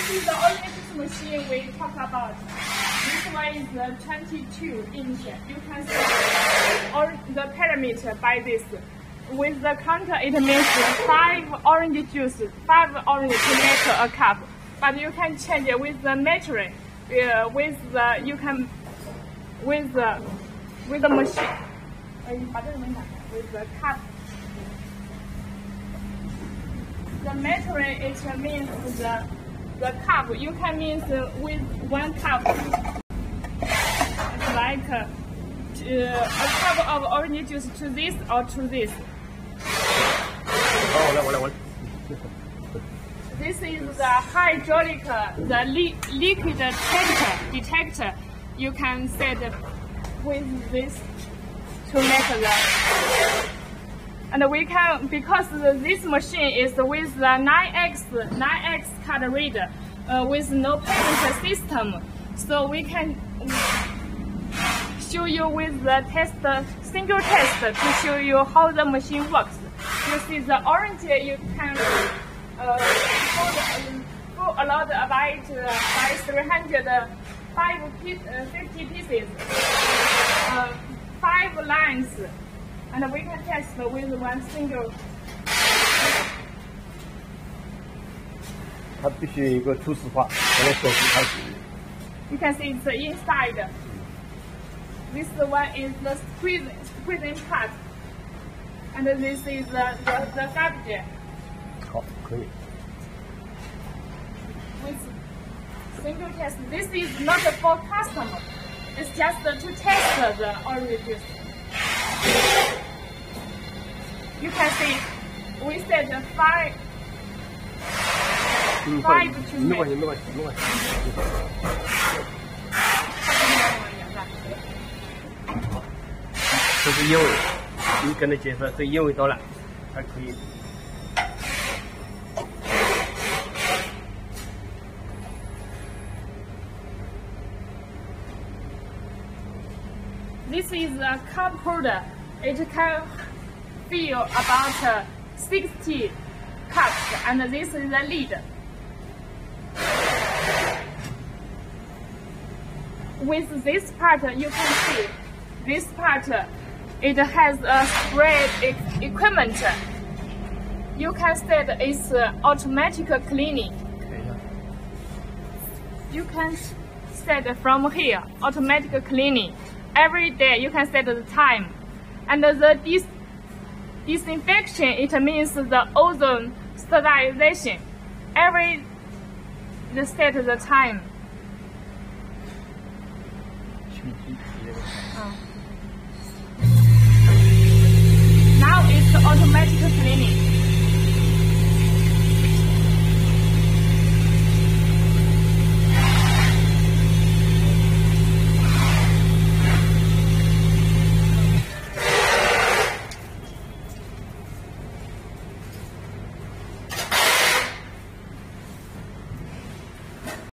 This is the Konmax machine we talked about. This one is the 22-inch. You can see the parameter by this. With the counter, it means 5 orange juice, 5 orange tomato a cup. But you can change it with the measuring. With the machine. With the cup. The measuring, it means the cup. You can mean with 1 cup. It's like a cup of orange juice to this or to this. This is the hydraulic, the liquid detector. You can set with this to make the. And we can, because this machine is with the 9x card reader, with no payment system, so we can show you with the single test to show you how the machine works. You see the orange, you can go a lot by 350 pieces, 5 lines, and we can test with 1 single. 它必须有一个初始化，才能手机开始。 You can see it's inside. This one is the squeezing part, and this is the garbage. 好，可以。 With single test, this is not for customer. It's just to test the orange juice. You can see we said 5 to 没关系，没关系，没关系。好，这是烟味，你跟他解释，这烟味到了，还可以。 This is a cup holder. It can fill about 60 cups, and this is the lid. With this part, you can see this part. It has a spray equipment. You can set its automatic cleaning. You can set from here automatic cleaning. Every day you can set the time, and the disinfection, it means the ozone sterilization. Every set the time.